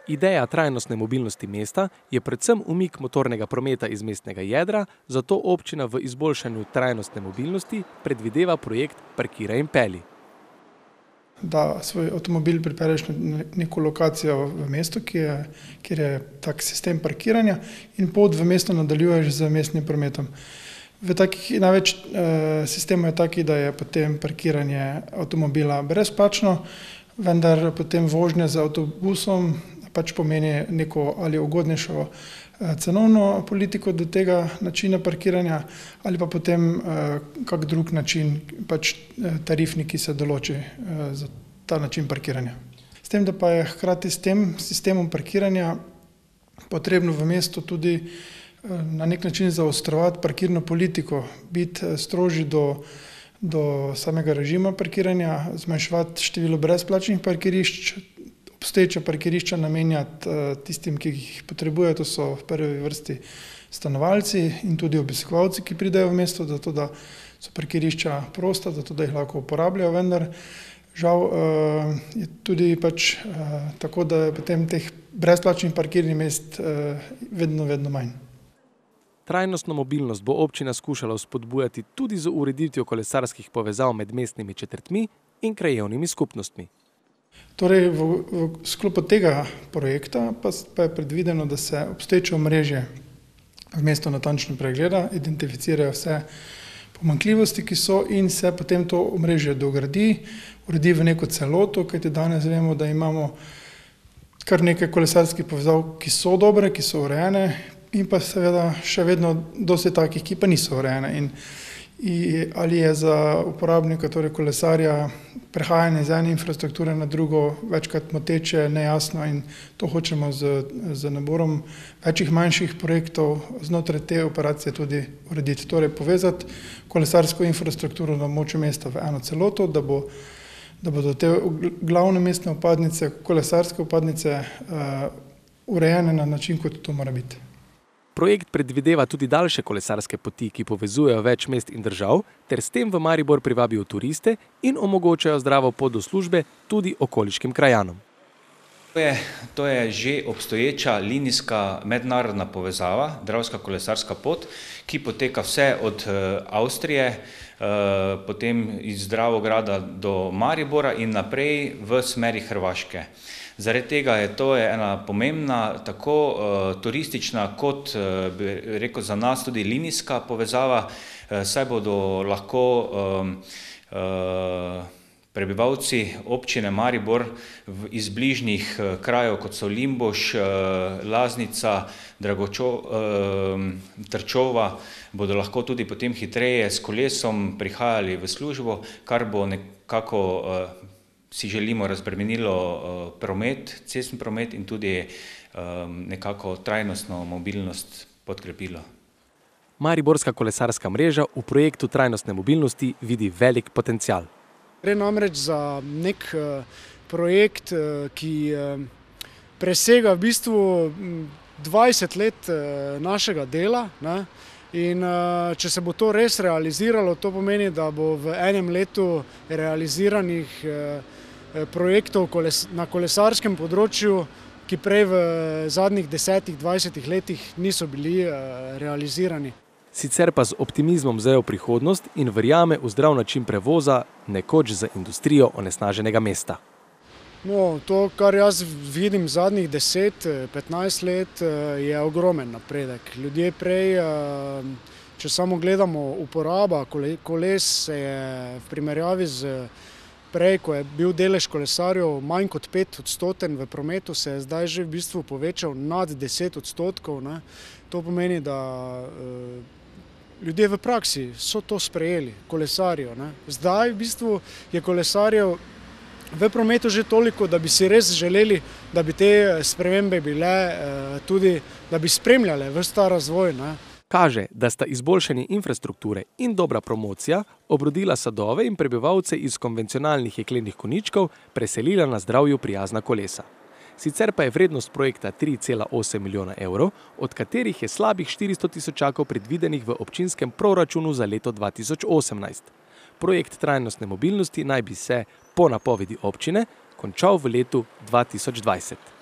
Ideja trajnostne mobilnosti mesta je predvsem umik motornega prometa iz mestnega jedra, zato občina v izboljšanju trajnostne mobilnosti predvideva projekt Parkiraj in pelji. Da svoj avtomobil pripelješ na neko lokacijo v mestu, kjer je tak sistem parkiranja, in pot v mesto nadaljuješ z mestnim prometom. Največ sistemov je taki, da je potem parkiranje avtomobila brezplačno, vendar potem vožnja z avtobusom pač pomeni neko ali ugodnejšo cenovno politiko do tega načina parkiranja ali pa potem kak drug način, pač tarifni, ki se določi za ta način parkiranja. S tem, da pa je hkrati s tem sistemom parkiranja potrebno v mestu tudi na nek način zaostrovati parkirno politiko, biti strožji do samega režima parkiranja, zmanjševati število brezplačnih parkirišč, obstoječa parkirišča namenjati tistim, ki jih potrebujejo, to so v prvi vrsti stanovalci in tudi obiskovalci, ki pridejo v mesto, zato da so parkirišča prosta, zato da jih lahko uporabljajo, vendar žal je tudi pač tako, da je potem teh brezplačnih parkirnih mest vedno manj. Trajnostno mobilnost bo občina skušala spodbujati tudi z ureditvijo kolesarskih povezav med mestnimi četrtmi in krajevnimi skupnostmi. Torej, v sklopu tega projekta pa je predvideno, da se obstoječe omrežje v mestu natančno pregleda, identificirajo vse pomanjkljivosti, ki so, in se potem to omrežje dogradi, uredi v neko celoto, kajti danes vemo, da imamo kar nekaj kolesarskih povezav, ki so dobre, ki so urejene, in pa seveda še vedno dosti takih, ki pa niso urejene. In ali je za uporabnika, torej kolesarja, prehajanje iz ene infrastrukture na drugo večkrat moteče, nejasno, in to hočemo z naborom večjih manjših projektov znotraj te operacije tudi urediti. Torej povezati kolesarsko infrastrukturo na območju mesta v eno celoto, da bodo te glavne mestne vpadnice, kolesarske vpadnice urejene na način, kot to mora biti. Projekt predvideva tudi daljše kolesarske poti, ki povezujejo več mest in držav, ter s tem v Maribor privabijo turiste in omogočajo zdravo pot do službe tudi okoliškim krajanom. To je že obstoječa linijska mednarodna povezava, Dravska kolesarska pot, ki poteka vse od Avstrije, potem iz Dravograda do Maribora in naprej v smeri Hrvaške. Zaradi tega je to ena pomembna, tako turistična kot, bi rekel, za nas tudi linijska povezava, saj bodo lahko prebivalci občine Maribor iz bližnjih krajev, kot so Limbuš, Laznica, Trčova, bodo lahko tudi potem hitreje s kolesom prihajali v službo, kar bo nekako si želimo razbremenilo promet, cestni promet in tudi nekako trajnostno mobilnost podkrepilo. Mariborska kolesarska mreža v projektu trajnostne mobilnosti vidi velik potencial. Gre namreč za nek projekt, ki presega v bistvu 20 let našega dela, ne? In če se bo to res realiziralo, to pomeni, da bo v enem letu realiziranih projektov na kolesarskem področju, ki prej v zadnjih 10-20 letih niso bili realizirani. Sicer pa z optimizmom zrejo prihodnost in verjame v zdrav način prevoza, nekoč za industrijo onesnaženega mesta. No, to, kar jaz vidim zadnjih 10-15 let, je ogromen napredek. Ljudje prej, če samo gledamo uporaba koles, se je v primerjavi z prej, ko je bil delež kolesarjev manj kot 5% v prometu, se je zdaj že v bistvu povečal nad 10%. Ne. To pomeni, da ljudje v praksi so to sprejeli, kolesarjev. Ne. Zdaj v bistvu je kolesarjev v prometu že toliko, da bi si res želeli, da bi te spremembe bile tudi, da bi spremljale ves ta razvoj. Ne. Kaže, da sta izboljšanje infrastrukture in dobra promocija obrodila sadove in prebivalce iz konvencionalnih jeklenih konjičkov preselila na zdravju prijazna kolesa. Sicer pa je vrednost projekta 3,8 milijona evrov, od katerih je slabih 400 tisočakov predvidenih v občinskem proračunu za leto 2018. Projekt trajnostne mobilnosti naj bi se, po napovedi občine, končal v letu 2020.